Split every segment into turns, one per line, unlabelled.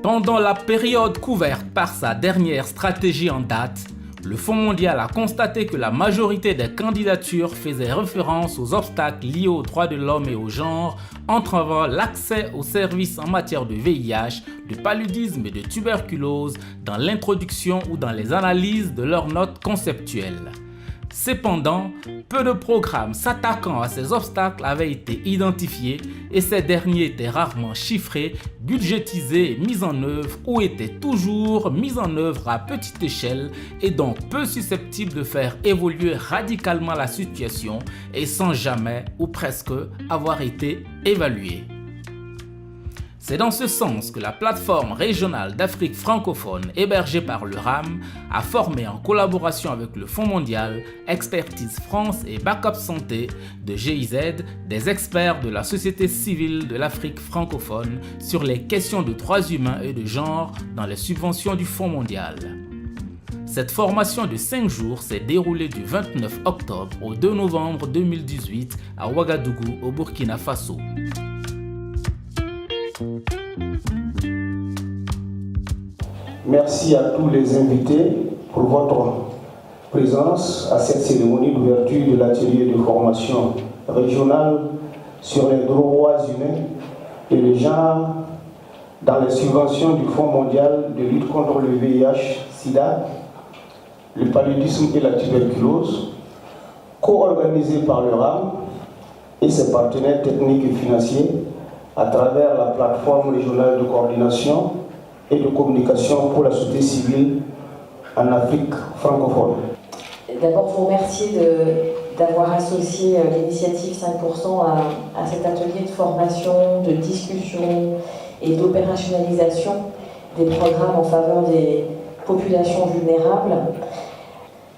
Pendant la période couverte par sa dernière stratégie en date, le Fonds mondial a constaté que la majorité des candidatures faisaient référence aux obstacles liés aux droits de l'homme et au genre, entravant l'accès aux services en matière de VIH, de paludisme et de tuberculose dans l'introduction ou dans les analyses de leurs notes conceptuelles. Cependant, peu de programmes s'attaquant à ces obstacles avaient été identifiés et ces derniers étaient rarement chiffrés, budgétisés et mis en œuvre ou étaient toujours mis en œuvre à petite échelle et donc peu susceptibles de faire évoluer radicalement la situation et sans jamais ou presque avoir été évalués. C'est dans ce sens que la plateforme régionale d'Afrique francophone hébergée par le RAM a formé en collaboration avec le Fonds mondial, Expertise France et Backup Santé de GIZ des experts de la société civile de l'Afrique francophone sur les questions de droits humains et de genre dans les subventions du Fonds mondial. Cette formation de 5 jours s'est déroulée du 29 octobre au 2 novembre 2018 à Ouagadougou au Burkina Faso.
Merci à tous les invités pour votre présence à cette cérémonie d'ouverture de l'atelier de formation régionale sur les droits humains et le genre dans les subventions du Fonds mondial de lutte contre le VIH-Sida, le paludisme et la tuberculose, co-organisé par le RAM et ses partenaires techniques et financiers à travers la plateforme régionale de coordination et de communication pour la société civile en Afrique francophone.
D'abord, vous remercier d'avoir associé l'initiative 5% à cet atelier de formation, de discussion et d'opérationnalisation des programmes en faveur des populations vulnérables.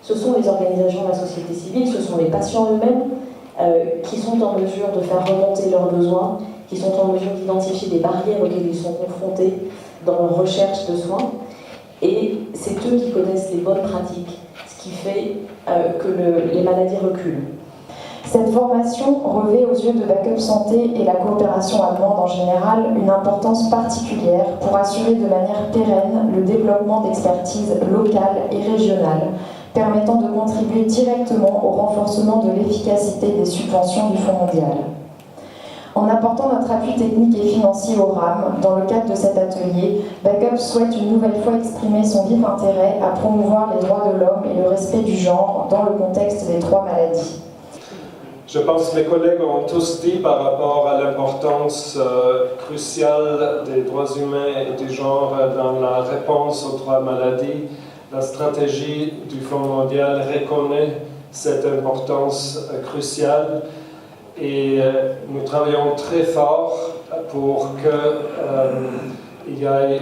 Ce sont les organisations de la société civile, ce sont les patients eux-mêmes qui sont en mesure de faire remonter leurs besoins, qui sont en mesure d'identifier des barrières auxquelles ils sont confrontés dans leur recherche de soins. Et c'est eux qui connaissent les bonnes pratiques, ce qui fait que les maladies reculent.
Cette formation revêt aux yeux de Backup Santé et la coopération allemande en général une importance particulière pour assurer de manière pérenne le développement d'expertises locales et régionales permettant de contribuer directement au renforcement de l'efficacité des subventions du Fonds mondial. En apportant notre appui technique et financier au RAM, dans le cadre de cet atelier, Backup souhaite une nouvelle fois exprimer son vif intérêt à promouvoir les droits de l'homme et le respect du genre dans le contexte des 3 maladies.
Je pense que mes collègues ont tous dit par rapport à l'importance cruciale des droits humains et du genre dans la réponse aux 3 maladies. La stratégie du Fonds mondial reconnaît cette importance cruciale et nous travaillons très fort pour qu'il y ait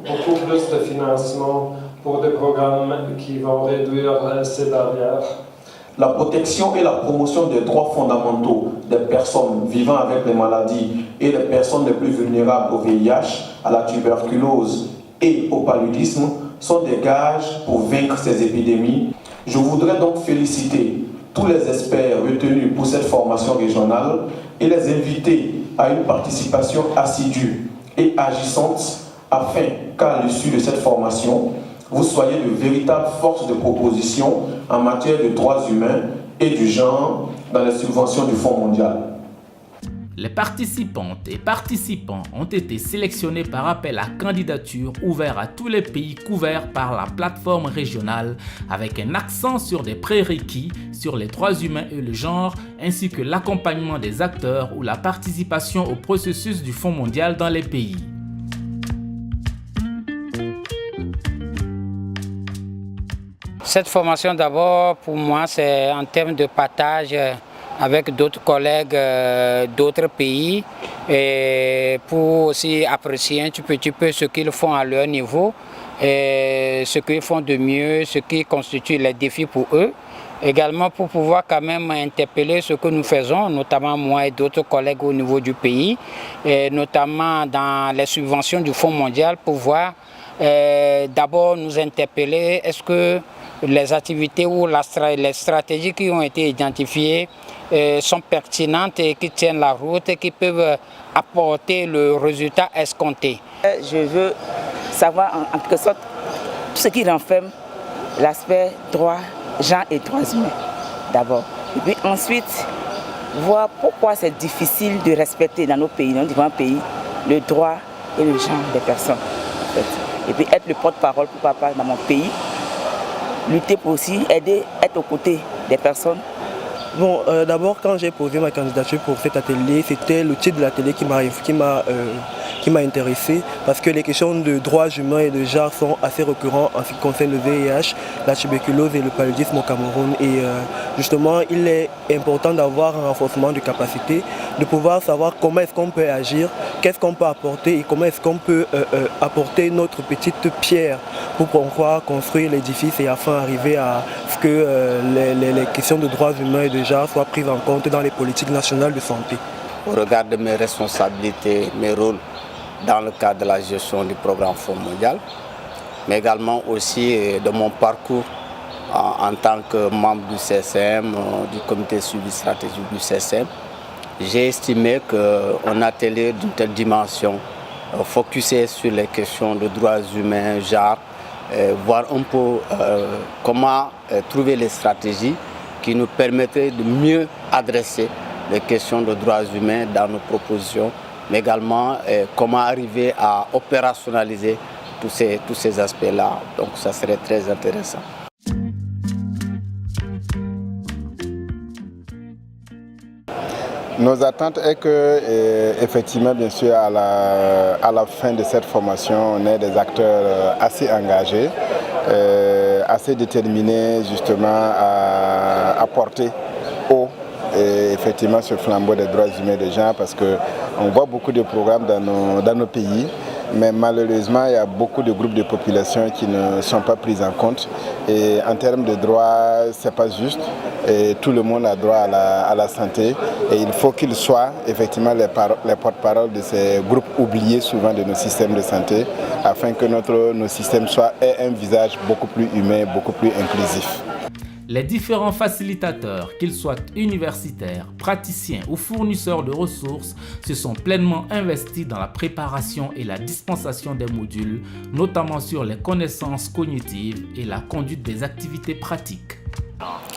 beaucoup plus de financement pour des programmes qui vont réduire ces barrières.
La protection et la promotion des droits fondamentaux des personnes vivant avec les maladies et des personnes les plus vulnérables au VIH, à la tuberculose et au paludisme sont des gages pour vaincre ces épidémies. Je voudrais donc féliciter tous les experts retenus pour cette formation régionale et les inviter à une participation assidue et agissante afin qu'à l'issue de cette formation, vous soyez de véritables forces de proposition en matière de droits humains et du genre dans les subventions du Fonds mondial.
Les participantes et participants ont été sélectionnés par appel à candidature ouvert à tous les pays couverts par la plateforme régionale avec un accent sur des prérequis sur les droits humains et le genre ainsi que l'accompagnement des acteurs ou la participation au processus du Fonds mondial dans les pays.
Cette formation d'abord pour moi c'est en termes de partage avec d'autres collègues d'autres pays et pour aussi apprécier un petit peu ce qu'ils font à leur niveau, et ce qu'ils font de mieux, ce qui constitue les défis pour eux. Également pour pouvoir quand même interpeller ce que nous faisons, notamment moi et d'autres collègues au niveau du pays, et notamment dans les subventions du Fonds mondial, pour voir d'abord nous interpeller, est-ce que les activités ou les stratégies qui ont été identifiées sont pertinentes et qui tiennent la route et qui peuvent apporter le résultat escompté.
Je veux savoir en quelque sorte tout ce qui renferme l'aspect droit, genre et droits humains d'abord. Et puis ensuite, voir pourquoi c'est difficile de respecter dans nos pays, dans différents pays, le droit et le genre des personnes. En fait. Et puis être le porte-parole pour papa dans mon pays, lutter pour aussi aider, être aux côtés des personnes.
Bon, d'abord quand j'ai posé ma candidature pour cet atelier, c'était le titre de l'atelier qui m'a intéressé parce que les questions de droits humains et de genre sont assez récurrents en ce qui concerne le VIH, la tuberculose et le paludisme au Cameroun. Et justement, il est important d'avoir un renforcement de capacité, de pouvoir savoir comment est-ce qu'on peut agir, qu'est-ce qu'on peut apporter et comment est-ce qu'on peut apporter notre petite pierre pour pouvoir construire l'édifice et afin d'arriver à ce que les questions de droits humains et de genre soient prises en compte dans les politiques nationales de santé.
Au regard de mes responsabilités, mes rôles dans le cadre de la gestion du programme Fonds mondial, mais également aussi de mon parcours en tant que membre du CSM, du comité de suivi stratégique du CSM, j'ai estimé qu'un atelier d'une telle dimension, focusé sur les questions de droits humains, genre, voir un peu comment trouver les stratégies qui nous permettraient de mieux adresser les questions de droits humains dans nos propositions, mais également comment arriver à opérationnaliser tous ces aspects-là. Donc ça serait très intéressant.
Nos attentes est que, effectivement, bien sûr, à la fin de cette formation, on ait des acteurs assez engagés, assez déterminés justement à apporter haut effectivement ce flambeau des droits humains des gens, parce qu'on voit beaucoup de programmes dans nos pays, mais malheureusement il y a beaucoup de groupes de population qui ne sont pas pris en compte, et en termes de droits c'est pas juste, et tout le monde a droit à la santé, et il faut qu'ils soient effectivement les porte-parole de ces groupes oubliés souvent de nos systèmes de santé, afin que nos systèmes aient un visage beaucoup plus humain, beaucoup plus inclusif.
Les différents facilitateurs, qu'ils soient universitaires, praticiens ou fournisseurs de ressources, se sont pleinement investis dans la préparation et la dispensation des modules, notamment sur les connaissances cognitives et la conduite des activités pratiques.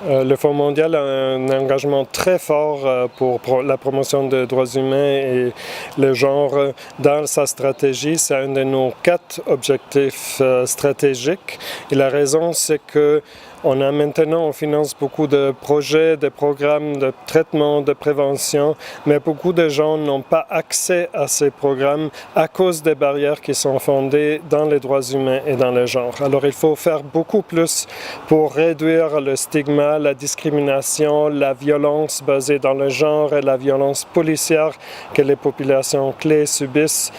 Le Fonds mondial a un engagement très fort pour la promotion des droits humains et le genre dans sa stratégie. C'est un de nos 4 objectifs stratégiques. Et la raison, c'est que on finance beaucoup de projets, de programmes de traitement, de prévention, mais beaucoup de gens n'ont pas accès à ces programmes à cause des barrières qui sont fondées dans les droits humains et dans le genre. Alors il faut faire beaucoup plus pour réduire le stigma, la discrimination, la violence basée dans le genre et la violence policière que les populations clés subissent,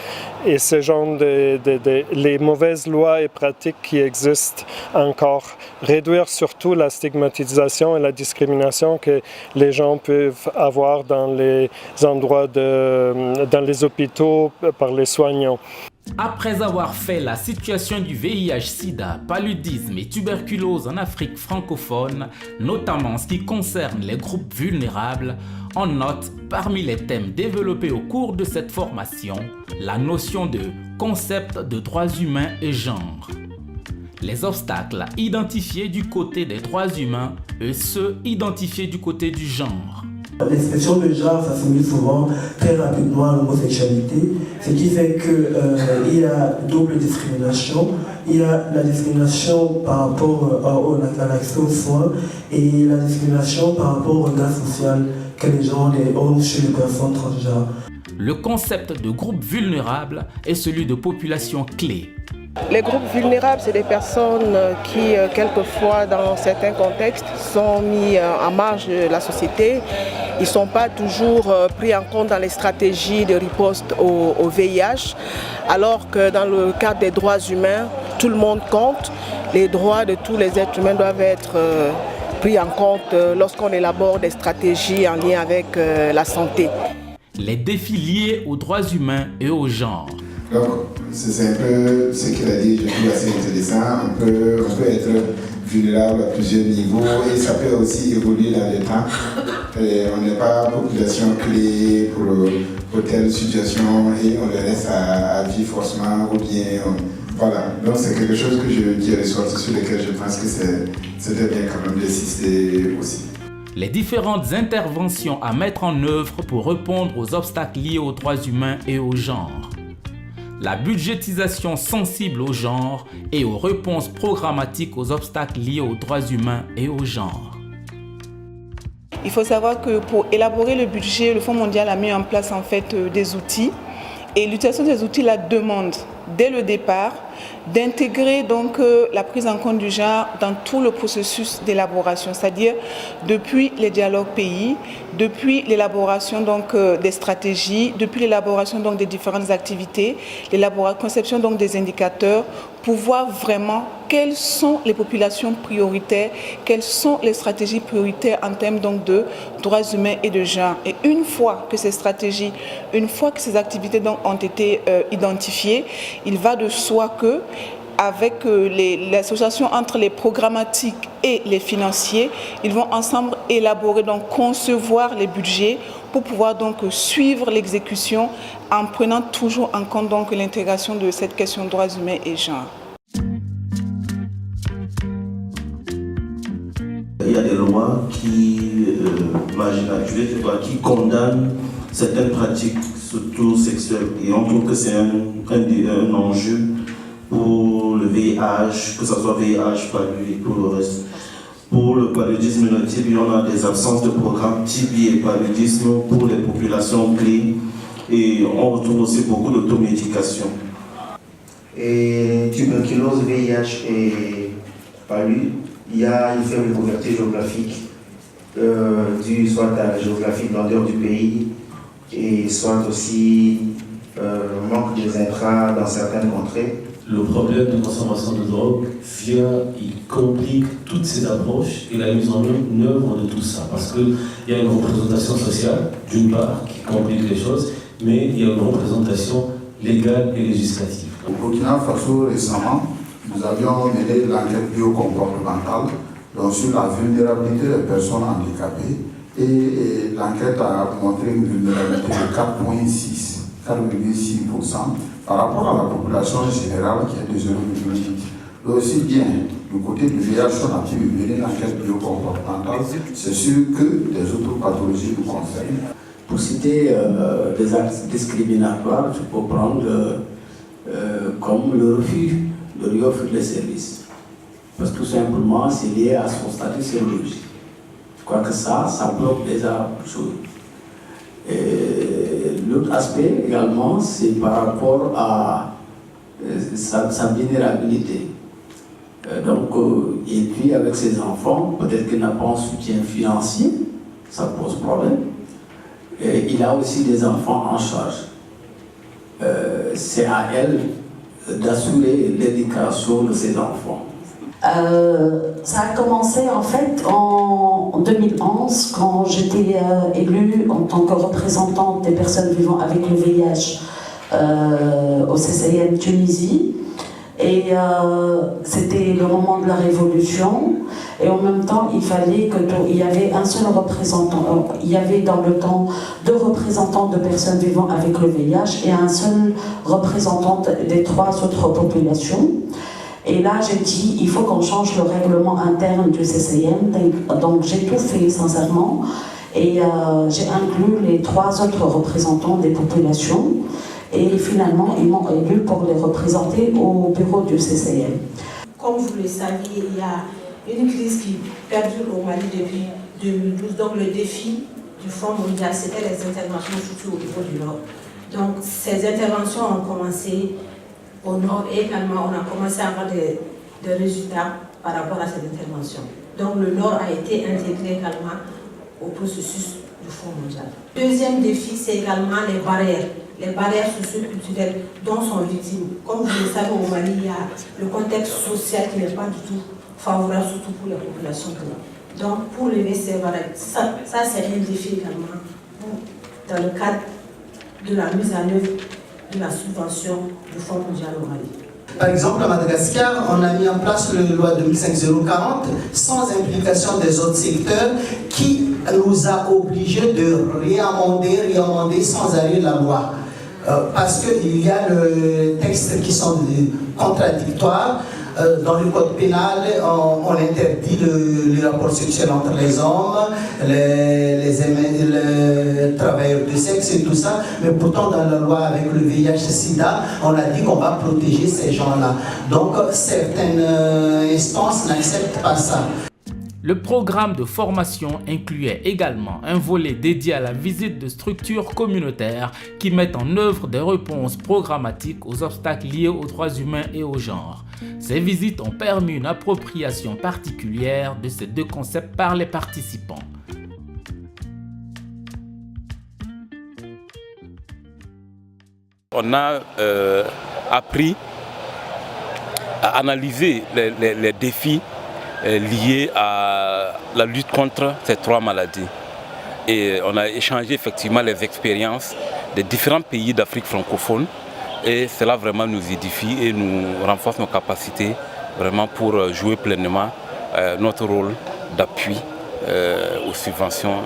et ce genre les mauvaises lois et pratiques qui existent encore. Réduire surtout la stigmatisation et la discrimination que les gens peuvent avoir dans les endroits, dans les hôpitaux par les soignants.
Après avoir fait la situation du VIH-Sida, paludisme et tuberculose en Afrique francophone, notamment en ce qui concerne les groupes vulnérables, on note parmi les thèmes développés au cours de cette formation la notion de concept de droits humains et genre. Les obstacles identifiés du côté des droits humains et ceux identifiés du côté du genre.
L'expression de genre s'assimile souvent très rapidement à l'homosexualité, ce qui fait qu'il y a double discrimination. Il y a la discrimination par rapport à l'accès aux soins et la discrimination par rapport au regard social que les gens ont sur les personnes transgenres.
Le concept de groupe vulnérable est celui de populations clés.
Les groupes vulnérables, c'est des personnes qui, quelquefois, dans certains contextes, sont mis en marge de la société. Ils ne sont pas toujours pris en compte dans les stratégies de riposte au VIH, alors que dans le cadre des droits humains, tout le monde compte. Les droits de tous les êtres humains doivent être pris en compte lorsqu'on élabore des stratégies en lien avec la santé.
Les défis liés aux droits humains et au genre.
Donc, c'est un peu ce qu'il a dit, je trouve assez intéressant. On peut être vulnérable à plusieurs niveaux et ça peut aussi évoluer dans le temps. on n'est pas population clé pour telle situation et on les laisse à vie forcément ou bien voilà. Donc c'est quelque chose qui est ressorti sur lequel je pense que c'était bien quand même d'insister aussi.
Les différentes interventions à mettre en œuvre pour répondre aux obstacles liés aux droits humains et au genre. La budgétisation sensible au genre et aux réponses programmatiques aux obstacles liés aux droits humains et au genre.
Il faut savoir que pour élaborer le budget, le Fonds mondial a mis en place en fait des outils. Et l'utilisation des outils la demande dès le départ d'intégrer donc la prise en compte du genre dans tout le processus d'élaboration, c'est-à-dire depuis les dialogues pays, depuis l'élaboration donc des stratégies, depuis l'élaboration donc des différentes activités, conception donc des indicateurs, pour voir vraiment quelles sont les populations prioritaires, quelles sont les stratégies prioritaires en termes donc de droits humains et de genre. Et une fois que ces stratégies, une fois que ces activités donc ont été identifiées, il va de soi que avec l'association entre les programmatiques et les financiers, ils vont ensemble élaborer, donc concevoir les budgets pour pouvoir donc suivre l'exécution en prenant toujours en compte donc l'intégration de cette question de droits humains et genre.
Il y a des lois qui condamnent certaines pratiques, surtout sexuelles, et on trouve que c'est un enjeu pour le VIH, que ce soit VIH, palu et pour le reste. Pour le paludisme multiple, on a des absences de programmes TB et paludisme pour les populations clés et on retrouve aussi beaucoup d'automédication.
Et tuberculose, VIH et palu, il y a une faible couverture géographique due soit à la géographie grandeur du pays et soit aussi manque des intrants dans certaines contrées.
Le problème de consommation de drogue vient, il complique toutes ces approches et la mise en œuvre de tout ça. Parce qu'il y a une représentation sociale, d'une part, qui complique les choses, mais il y a une représentation légale et législative.
Au Burkina Faso, récemment, nous avions mené de l'enquête biocomportementale sur la vulnérabilité des personnes handicapées et l'enquête a montré une vulnérabilité de 4,6% par rapport à la population générale qui est de 0,8. Aussi bien du côté du VIH, on a pu mener l'enquête biocomportementale, c'est sûr que des autres pathologies nous concernent.
Pour citer des actes discriminatoires, je peux prendre comme le refus de lui offrir les services. Parce que tout simplement, c'est lié à son statut sérologique. Je crois que ça bloque déjà beaucoup de choses. L'autre aspect également, c'est par rapport à sa vulnérabilité. Il vit avec ses enfants, peut-être qu'il n'a pas un soutien financier, ça pose problème. Et il a aussi des enfants en charge. C'est à elle d'assurer l'éducation de ses enfants.
Ça a commencé en fait en 2011 quand j'étais élue en tant que représentante des personnes vivant avec le VIH au CCIM Tunisie. Et c'était le moment de la révolution et en même temps il fallait qu'il y avait un seul représentant, il y avait dans le temps 2 représentants de personnes vivant avec le VIH et un seul représentant des 3 autres populations. Et là, j'ai dit, il faut qu'on change le règlement interne du CCIM. Donc, j'ai tout fait, sincèrement. Et j'ai inclus les 3 autres représentants des populations. Et finalement, ils m'ont élu pour les représenter au bureau du CCIM.
Comme vous le saviez, il y a une crise qui perdure au Mali depuis 2012. Donc, le défi du Fonds mondial, c'était les interventions, surtout au niveau du Nord. Donc, ces interventions ont commencé au Nord et également on a commencé à avoir des résultats par rapport à cette intervention. Donc le Nord a été intégré également au processus du Fonds mondial. Deuxième défi, c'est également les barrières socio-culturelles dont sont victimes. Comme vous le savez, au Mali, il y a le contexte social qui n'est pas du tout favorable, surtout pour les populations. Donc pour lever ces barrières, ça c'est un défi également dans le cadre de la mise en œuvre de la subvention du Fonds mondial au Mali.
Par exemple, à Madagascar, on a mis en place la loi 2005-040 sans implication des autres secteurs qui nous a obligés de réamender sans arrêt la loi. Parce qu'il y a des textes qui sont contradictoires. Dans le code pénal, on interdit le rapport sexuel entre les hommes, les travailleurs de sexe et tout ça, mais pourtant dans la loi avec le VIH-Sida, on a dit qu'on va protéger ces gens-là. Donc certaines instances n'acceptent pas ça.
Le programme de formation incluait également un volet dédié à la visite de structures communautaires qui mettent en œuvre des réponses programmatiques aux obstacles liés aux droits humains et au genre. Ces visites ont permis une appropriation particulière de ces deux concepts par les participants.
On a appris à analyser les défis liés à la lutte contre ces trois maladies. Et on a échangé effectivement les expériences des différents pays d'Afrique francophone et cela vraiment nous édifie et nous renforce nos capacités vraiment pour jouer pleinement notre rôle d'appui aux subventions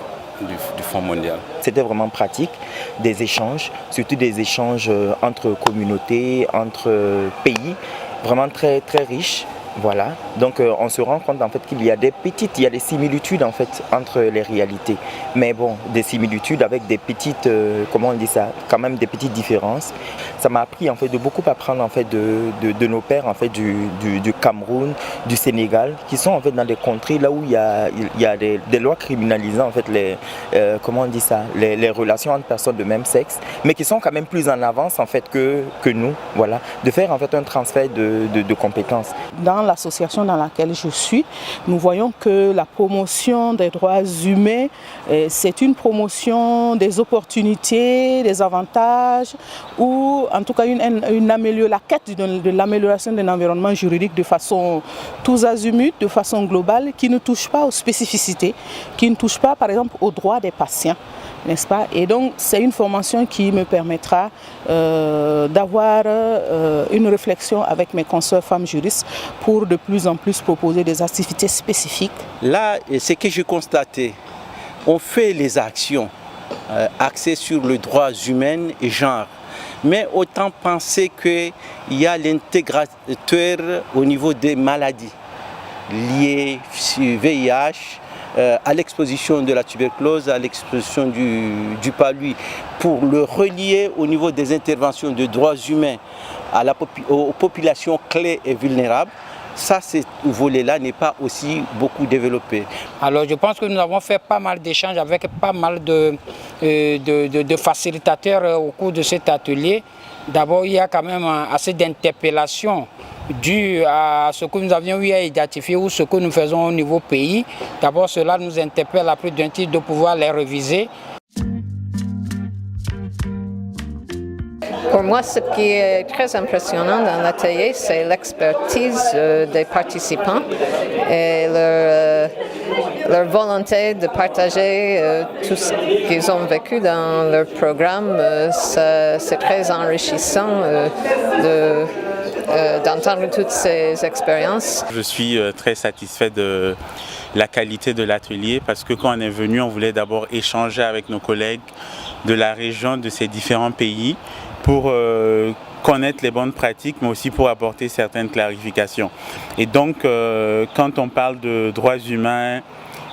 du Fonds mondial.
C'était vraiment pratique, des échanges, surtout des échanges entre communautés, entre pays, vraiment très, très riches. Voilà, donc on se rend compte en fait qu'il y a des similitudes en fait entre les réalités, mais bon, des similitudes avec des petites, comment on dit ça, quand même des petites différences. Ça m'a appris en fait de beaucoup apprendre en fait de nos pairs en fait du Cameroun, du Sénégal, qui sont en fait dans des contrées là où il y a des lois criminalisant en fait comment on dit ça, les relations entre personnes de même sexe, mais qui sont quand même plus en avance en fait que nous, voilà, de faire en fait un transfert de compétences.
Dans l'association dans laquelle je suis, nous voyons que la promotion des droits humains, c'est une promotion des opportunités, des avantages, ou en tout cas la quête de l'amélioration de l'environnement juridique de façon tous azimuts, de façon globale, qui ne touche pas aux spécificités, qui ne touche pas par exemple aux droits des patients. N'est-ce pas? Et donc c'est une formation qui me permettra d'avoir une réflexion avec mes consoeurs femmes juristes pour de plus en plus proposer des activités spécifiques.
Là, ce que j'ai constaté, on fait les actions axées sur les droits humains et genre, mais autant penser qu'il y a l'intégrateur au niveau des maladies liées au VIH, à l'exposition de la tuberculose, à l'exposition du palu, pour le relier au niveau des interventions de droits humains aux populations clés et vulnérables. Ça, ce volet-là n'est pas aussi beaucoup développé.
Alors je pense que nous avons fait pas mal d'échanges avec pas mal de facilitateurs au cours de cet atelier. D'abord, il y a quand même assez d'interpellations dû à ce que nous avions eu à identifier ou ce que nous faisons au niveau pays. D'abord, cela nous interpelle à plus d'un titre de pouvoir les réviser.
Pour moi, ce qui est très impressionnant dans l'atelier, c'est l'expertise des participants et leur volonté de partager tout ce qu'ils ont vécu dans leur programme. C'est très enrichissant d'entendre toutes ces expériences.
Je suis très satisfait de la qualité de l'atelier parce que quand on est venu, on voulait d'abord échanger avec nos collègues de la région, de ces différents pays, pour connaître les bonnes pratiques, mais aussi pour apporter certaines clarifications. Et donc, quand on parle de droits humains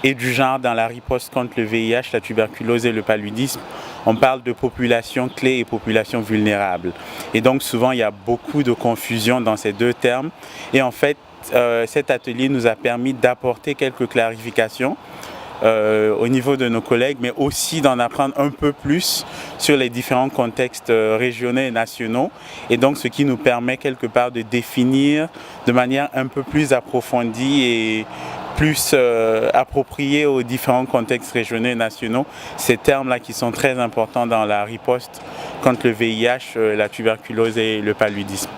et du genre dans la riposte contre le VIH, la tuberculose et le paludisme, on parle de populations clés et populations vulnérables. Et donc, souvent, il y a beaucoup de confusion dans ces deux termes. Et en fait, cet atelier nous a permis d'apporter quelques clarifications au niveau de nos collègues, mais aussi d'en apprendre un peu plus sur les différents contextes régionaux et nationaux. Et donc, ce qui nous permet quelque part de définir de manière un peu plus approfondie et plus appropriée aux différents contextes régionaux et nationaux, ces termes-là qui sont très importants dans la riposte contre le VIH, la tuberculose et le paludisme.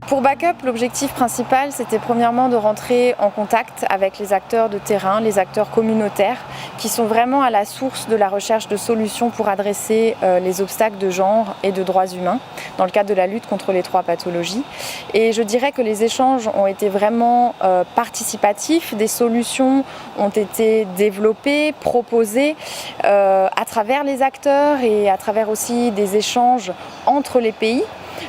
Pour Backup, l'objectif principal, c'était premièrement de rentrer en contact avec les acteurs de terrain, les acteurs communautaires,
qui sont vraiment à la source de la recherche de solutions pour adresser les obstacles de genre et de droits humains dans le cadre de la lutte contre les 3 pathologies. Et je dirais que les échanges ont été vraiment participatifs, des solutions ont été développées, proposées à travers les acteurs et à travers aussi des échanges entre les pays.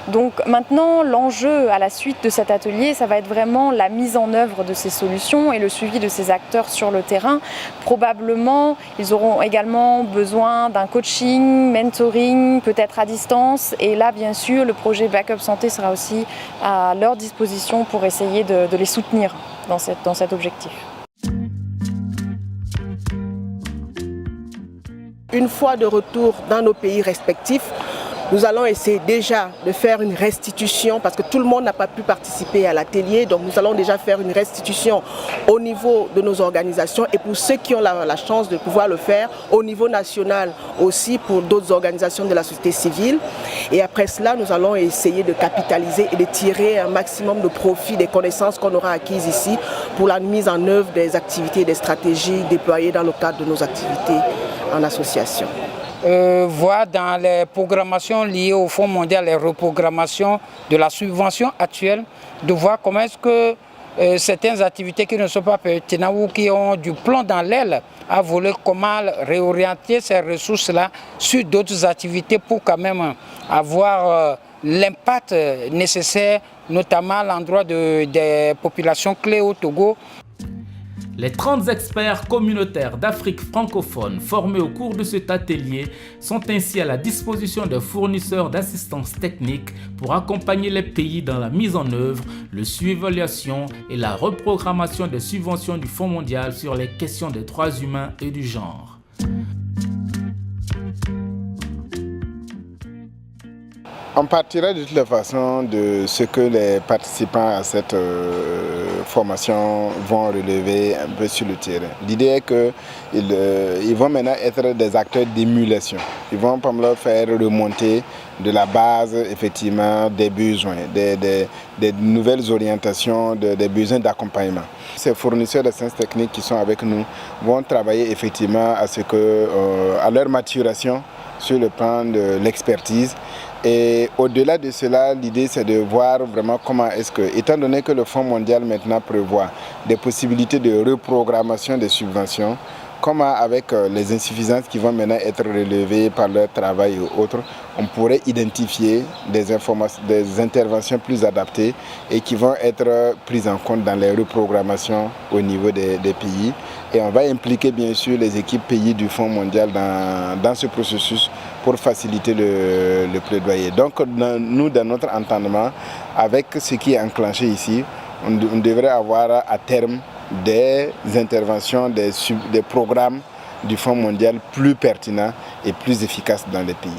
Donc maintenant, l'enjeu à la suite de cet atelier, ça va être vraiment la mise en œuvre de ces solutions et le suivi de ces acteurs sur le terrain. Probablement, ils auront également besoin d'un coaching, mentoring, peut-être à distance. Et là, bien sûr, le projet Backup Santé sera aussi à leur disposition pour essayer de les soutenir dans cet objectif.
Une fois de retour dans nos pays respectifs, nous allons essayer déjà de faire une restitution parce que tout le monde n'a pas pu participer à l'atelier. Donc nous allons déjà faire une restitution au niveau de nos organisations et pour ceux qui ont la chance de pouvoir le faire au niveau national aussi pour d'autres organisations de la société civile. Et après cela, nous allons essayer de capitaliser et de tirer un maximum de profit des connaissances qu'on aura acquises ici pour la mise en œuvre des activités et des stratégies déployées dans le cadre de nos activités en association.
Voir dans les programmations liées au Fonds mondial, les reprogrammations de la subvention actuelle, de voir comment est-ce que certaines activités qui ne sont pas pertinentes ou qui ont du plomb dans l'aile, à voler comment réorienter ces ressources-là sur d'autres activités pour quand même avoir l'impact nécessaire, notamment à l'endroit des populations clés au Togo.
Les 30 experts communautaires d'Afrique francophone formés au cours de cet atelier sont ainsi à la disposition des fournisseurs d'assistance technique pour accompagner les pays dans la mise en œuvre, le suivi, l'évaluation et la reprogrammation des subventions du Fonds mondial sur les questions des droits humains et du genre.
On partira de toute la façon de ce que les participants à cette formation vont relever un peu sur le terrain. L'idée est qu'ils vont maintenant être des acteurs d'émulation. Ils vont par exemple faire remonter de la base effectivement des besoins, des nouvelles orientations, des besoins d'accompagnement. Ces fournisseurs d'assistance technique qui sont avec nous vont travailler effectivement à leur maturation sur le plan de l'expertise. Et au-delà de cela, l'idée c'est de voir vraiment comment est-ce que, étant donné que le Fonds mondial maintenant prévoit des possibilités de reprogrammation des subventions, comment avec les insuffisances qui vont maintenant être relevées par leur travail ou autres, on pourrait identifier des interventions plus adaptées et qui vont être prises en compte dans les reprogrammations au niveau des pays. Et on va impliquer bien sûr les équipes pays du Fonds mondial dans ce processus pour faciliter le plaidoyer. Donc nous, dans notre entendement, avec ce qui est enclenché ici, on devrait avoir à terme des interventions, des programmes du Fonds mondial plus pertinents et plus efficaces dans les pays.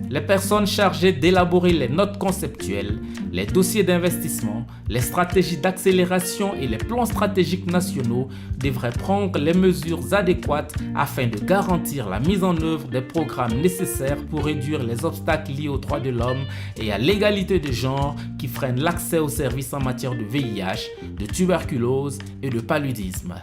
Les personnes chargées d'élaborer les notes conceptuelles, les dossiers d'investissement, les stratégies d'accélération et les plans stratégiques nationaux devraient prendre les mesures adéquates afin de garantir la mise en œuvre des programmes nécessaires pour réduire les obstacles liés aux droits de l'homme et à l'égalité de genre qui freinent l'accès aux services en matière de VIH, de tuberculose et de paludisme.